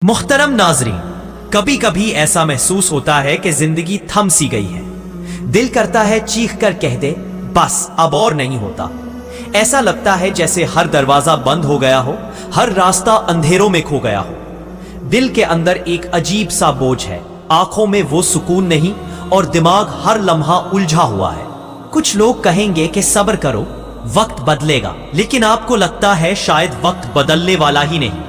मुख्तरम नाजरीन, कभी कभी ऐसा महसूस होता है कि जिंदगी थम सी गई है। दिल करता है चीख कर कह दे बस अब और नहीं होता। ऐसा लगता है जैसे हर दरवाजा बंद हो गया हो, हर रास्ता अंधेरों में खो गया हो। दिल के अंदर एक अजीब सा बोझ है, आंखों में वो सुकून नहीं और दिमाग हर लम्हा उलझा हुआ है। कुछ लोग कहेंगे कि सब्र करो, वक्त बदलेगा, लेकिन आपको लगता है शायद वक्त बदलने वाला ही नहीं।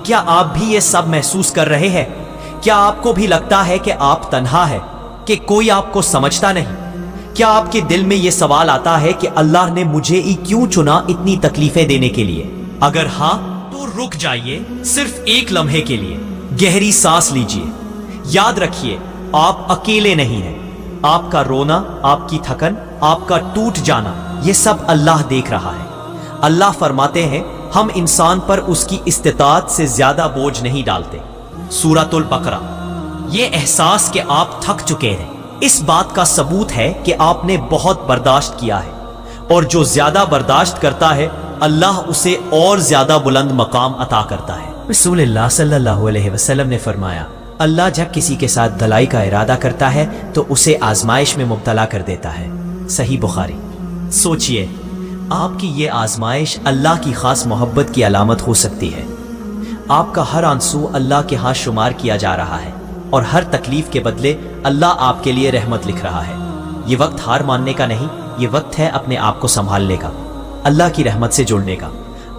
क्या आप भी ये सब महसूस कर रहे हैं? क्या आपको भी लगता है कि आप तन्हा है, कि कोई आपको समझता नहीं? क्या आपके दिल में ये सवाल आता है कि अल्लाह ने मुझे ही क्यों चुना इतनी तकलीफें देने के लिए? अगर हाँ तो रुक जाइए, सिर्फ एक लम्हे के लिए गहरी सांस लीजिए। याद रखिए, आप अकेले नहीं हैं। आपका रोना, आपकी थकन, आपका टूट जाना, ये सब अल्लाह देख रहा है। अल्लाह फरमाते हैं, हम इंसान पर उसकी इस्तिताअत से ज्यादा बोझ नहीं डालते। सूरतुल बकरा। ये एहसास कि आप थक चुके हैं, इस बात का सबूत है कि आपने बहुत बर्दाश्त किया है, और जो ज्यादा बर्दाश्त करता है अल्लाह उसे और ज्यादा बुलंद मकाम अता करता है। रसूलुल्लाह सल्लल्लाहु अलैहि वसल्लम ने फरमाया, अल्लाह जब किसी के साथ भलाई का इरादा करता है तो उसे आजमाइश में मुब्तला कर देता है। सही बुखारी। सोचिए, आपकी ये आजमाइश अल्लाह की खास मोहब्बत की अलामत हो सकती है। आपका हर आंसू अल्लाह के हाथ शुमार किया जा रहा है, और हर तकलीफ के बदले अल्लाह आपके लिए रहमत लिख रहा है। ये वक्त हार मानने का नहीं, ये वक्त है अपने आप को संभालने का, अल्लाह की रहमत से जुड़ने का।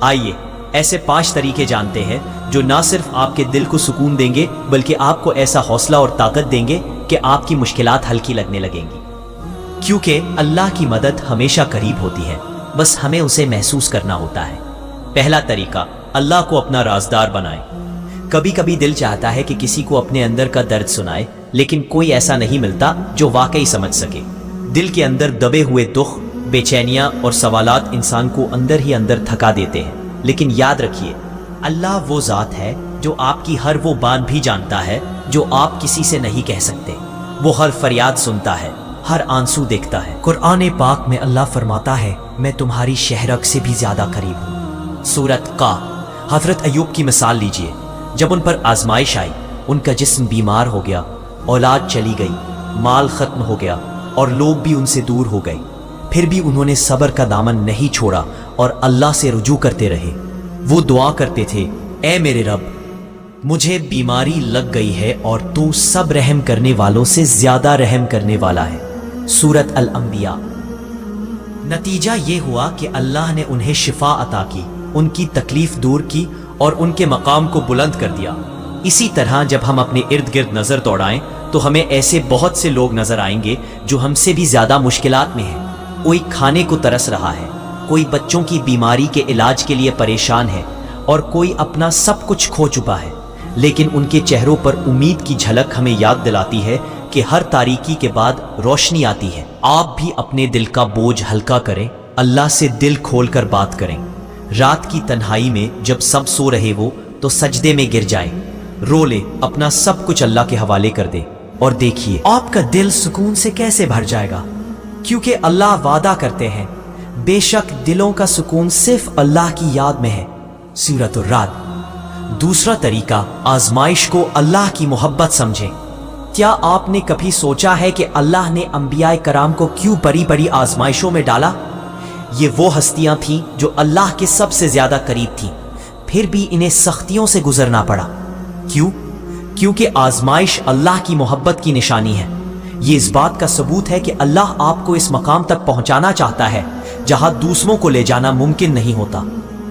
आइए ऐसे 5 तरीके जानते हैं जो ना सिर्फ आपके दिल को सुकून देंगे, बल्कि आपको ऐसा हौसला और ताकत देंगे कि आपकी मुश्किलात हल्की लगने लगेंगी। क्योंकि अल्लाह की मदद हमेशा करीब होती है, बस हमें उसे महसूस करना होता है। पहला तरीका, अल्लाह को अपना राज़दार बनाएं। कभी कभी दिल चाहता है कि किसी को अपने अंदर का दर्द सुनाए, लेकिन कोई ऐसा नहीं मिलता जो वाकई समझ सके। दिल के अंदर दबे हुए दुख, बेचैनियां और सवालात इंसान को अंदर ही अंदर थका देते हैं। लेकिन याद रखिए, अल्लाह वो ज़ात है जो आपकी हर वो बात भी जानता है जो आप किसी से नहीं कह सकते। वो हर फरियाद सुनता है, हर आंसू देखता है। कुरान पाक में अल्लाह फरमाता है, मैं तुम्हारी शहरक से भी ज्यादा करीब हूँ। सूरत का। हजरत अय्यूब की मिसाल लीजिए। जब उन पर आजमाइश आई, उनका जिस्म बीमार हो गया, औलाद चली गई, माल खत्म हो गया और लोग भी उनसे दूर हो गए, फिर भी उन्होंने सब्र का दामन नहीं छोड़ा और अल्लाह से रुजू करते रहे। वो दुआ करते थे, ऐ मेरे रब, मुझे बीमारी लग गई है और तू सब रहम करने वालों से ज्यादा रहम करने वाला है। सूरत अल अंबिया। नतीजा ये हुआ कि अल्लाह ने उन्हें शिफा अता की, उनकी तकलीफ दूर की और उनके मकाम को बुलंद कर दिया। इसी तरह जब हम अपने इर्द गिर्द नजर दौड़ाएं तो हमें ऐसे बहुत से लोग नजर आएंगे जो हमसे भी ज्यादा मुश्किलात में हैं। कोई खाने को तरस रहा है, कोई बच्चों की बीमारी के इलाज के लिए परेशान है, और कोई अपना सब कुछ खो चुका है। लेकिन उनके चेहरों पर उम्मीद की झलक हमें याद दिलाती है कि हर तारीकी के बाद रोशनी आती है। आप भी अपने दिल का बोझ हल्का करें, अल्लाह से दिल खोलकर बात करें। रात की तन्हाई में जब सब सो रहे वो, तो सजदे में गिर जाए, रो ले, अपना सब कुछ अल्लाह के हवाले कर दे, और देखिए आपका दिल सुकून से कैसे भर जाएगा। क्योंकि अल्लाह वादा करते हैं, बेशक दिलों का सुकून सिर्फ अल्लाह की याद में है। सूरतुर राद। दूसरा तरीका, आजमाइश को अल्लाह की मोहब्बत समझें। क्या आपने कभी सोचा है कि अल्लाह ने अंबियाए कराम को क्यों बड़ी बड़ी आजमाइशों में डाला? ये वो हस्तियां थीं जो अल्लाह के सबसे ज्यादा करीब थीं, फिर भी इन्हें सख्तियों से गुजरना पड़ा। क्यों? क्योंकि आजमाइश अल्लाह की मोहब्बत की निशानी है। ये इस बात का सबूत है कि अल्लाह आपको इस मकाम तक पहुंचाना चाहता है जहां दूसरों को ले जाना मुमकिन नहीं होता।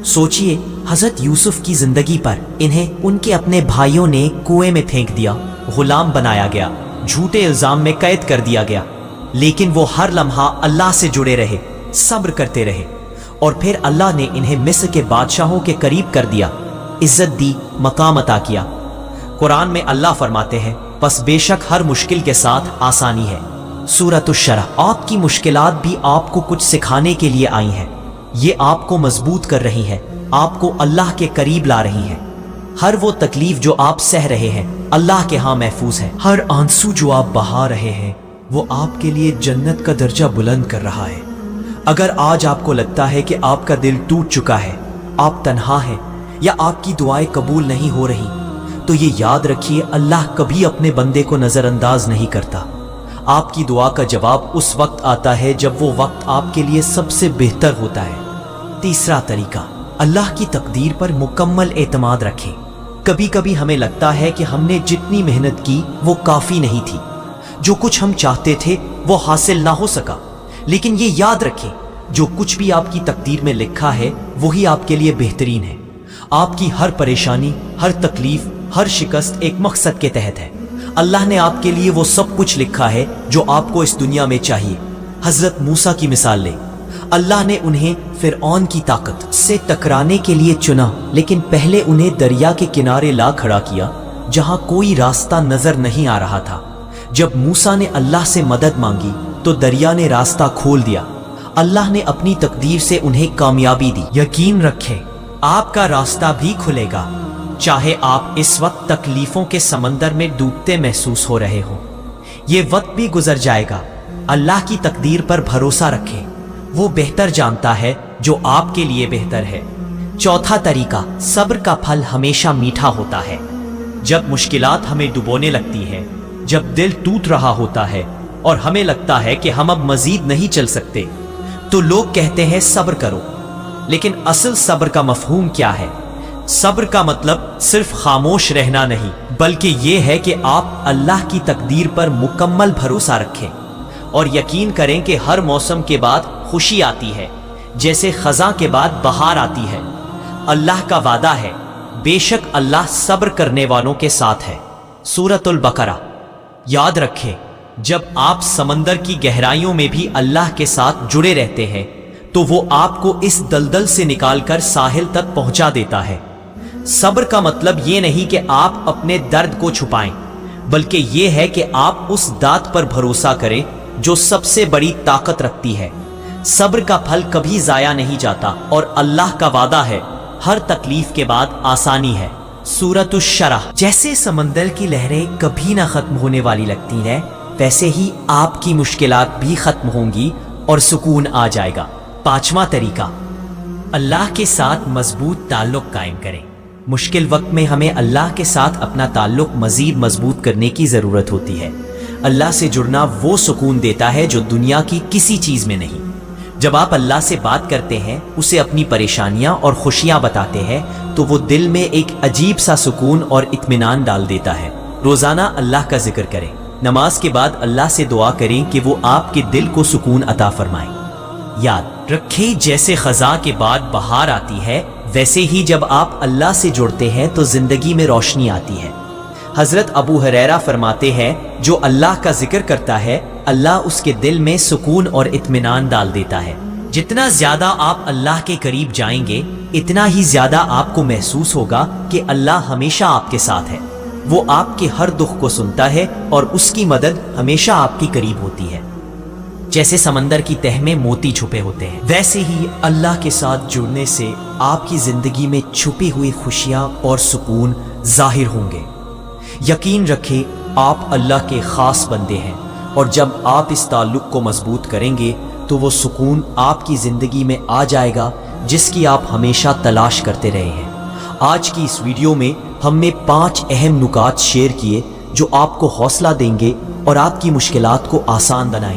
सोचिए, हजरत यूसुफ की जिंदगी पर इन्हें उनके अपने भाइयों ने कुएं में फेंक दिया, गुलाम बनाया गया, झूठे इल्जाम में कैद कर दिया गया, लेकिन वो हर लम्हा अल्लाह से जुड़े रहे, सब्र करते रहे, और फिर अल्लाह ने इन्हें मिस्र के बादशाहों के करीब कर दिया, इज्जत दी, मकाम अता किया। कुरान में अल्लाह फरमाते हैं, बस बेशक हर मुश्किल के साथ आसानी है। सूरतुश शरह। आपकी मुश्किलात भी आपको कुछ सिखाने के लिए आई हैं। ये आपको मजबूत कर रही है, आपको अल्लाह के करीब ला रही है। हर वो तकलीफ जो आप सह रहे हैं अल्लाह के यहाँ महफूज है। हर आंसू जो आप बहा रहे हैं वो आपके लिए जन्नत का दर्जा बुलंद कर रहा है। अगर आज आपको लगता है कि आपका दिल टूट चुका है, आप तन्हा हैं, या आपकी दुआएं कबूल नहीं हो रही, तो ये याद रखिए, अल्लाह कभी अपने बंदे को नजरअंदाज नहीं करता। आपकी दुआ का जवाब उस वक्त आता है जब वो वक्त आपके लिए सबसे बेहतर होता है। तीसरा तरीका, अल्लाह की तकदीर पर मुकम्मल एतमाद रखें। कभी कभी हमें लगता है कि हमने जितनी मेहनत की वो काफी नहीं थी, जो कुछ हम चाहते थे वो हासिल ना हो सका। लेकिन ये याद रखें, जो कुछ भी आपकी तकदीर में लिखा है वही आपके लिए बेहतरीन है। आपकी हर परेशानी, हर तकलीफ, हर शिकस्त एक मकसद के तहत है। अल्लाह ने आपके लिए वो सब कुछ लिखा है जो आपको इस दुनिया में चाहिए। हजरत मूसा की मिसाल लें, अल्लाह ने उन्हें फिरऔन की ताकत से टकराने के लिए चुना, लेकिन पहले उन्हें दरिया के किनारे ला खड़ा किया जहां कोई रास्ता नजर नहीं आ रहा था। जब मूसा ने अल्लाह से मदद मांगी तो दरिया ने रास्ता खोल दिया। अल्लाह ने अपनी तकदीर से उन्हें कामयाबी दी। यकीन रखें, आपका रास्ता भी खुलेगा, चाहे आप इस वक्त तकलीफों के समंदर में डूबते महसूस हो रहे हो। ये वक्त भी गुजर जाएगा। अल्लाह की तकदीर पर भरोसा रखें, वो बेहतर जानता है जो आपके लिए बेहतर है। चौथा तरीका, सब्र का फल हमेशा मीठा होता है। जब मुश्किलात हमें डुबोने लगती है, जब दिल टूट रहा होता है और हमें लगता है कि हम अब मजीद नहीं चल सकते, तो लोग कहते हैं सब्र करो। लेकिन असल सब्र का मफहूम क्या है? सब्र का मतलब सिर्फ खामोश रहना नहीं, बल्कि ये है कि आप अल्लाह की तकदीर पर मुकम्मल भरोसा रखें और यकीन करें कि हर मौसम के बाद खुशी आती है, जैसे खज़ां के बाद बहार आती है। अल्लाह का वादा है, बेशक अल्लाह सब्र करने वालों के साथ है। सूरतुल बकरा। याद रखें, जब आप समंदर की गहराइयों में भी अल्लाह के साथ जुड़े रहते हैं तो वो आपको इस दलदल से निकालकर साहिल तक पहुंचा देता है। सब्र का मतलब ये नहीं कि आप अपने दर्द को छुपाएं, बल्कि ये है कि आप उस दात पर भरोसा करें जो सबसे बड़ी ताकत रखती है। सब्र का फल कभी जाया नहीं जाता और अल्लाह का वादा है, हर तकलीफ के बाद आसानी है। सूरतुश शरह। जैसे समंदर की लहरें कभी ना खत्म होने वाली लगती हैं, वैसे ही आपकी मुश्किलात भी खत्म होंगी और सुकून आ जाएगा। पांचवा तरीका, अल्लाह के साथ मजबूत ताल्लुक कायम करें। मुश्किल वक्त में हमें अल्लाह के साथ अपना ताल्लुक मजीद मजबूत करने की ज़रूरत होती है। अल्लाह से जुड़ना वो सुकून देता है जो दुनिया की किसी चीज़ में नहीं। जब आप अल्लाह से बात करते हैं, उसे अपनी परेशानियां और खुशियां बताते हैं, तो वो दिल में एक अजीब सा सुकून और इत्मीनान डाल देता है। रोज़ाना अल्लाह का जिक्र करें। नमाज के बाद अल्लाह से दुआ करें कि वो आपके दिल को सुकून अता फरमाए। याद रखें, जैसे खज़ां के बाद बहार आती है, वैसे ही जब आप अल्लाह से जुड़ते हैं तो जिंदगी में रोशनी आती है। हजरत अबू हुरैरा फरमाते हैं, जो अल्लाह का जिक्र करता है, अल्लाह उसके दिल में सुकून और इत्मीनान डाल देता है। जितना ज्यादा आप अल्लाह के करीब जाएंगे, इतना ही ज्यादा आपको महसूस होगा कि अल्लाह हमेशा आपके साथ है। वो आपके हर दुख को सुनता है और उसकी मदद हमेशा आपके करीब होती है। जैसे समंदर की तह में मोती छुपे होते हैं, वैसे ही अल्लाह के साथ जुड़ने से आपकी जिंदगी में छुपी हुई खुशियां और सुकून जाहिर होंगे। यकीन रखें, आप अल्लाह के खास बंदे हैं और जब आप इस ताल्लुक को मजबूत करेंगे तो वो सुकून आपकी जिंदगी में आ जाएगा जिसकी आप हमेशा तलाश करते रहे हैं। आज की इस वीडियो में हमने 5 अहम नुकात शेयर किए जो आपको हौसला देंगे और आपकी मुश्किलात को आसान बनाएंगे।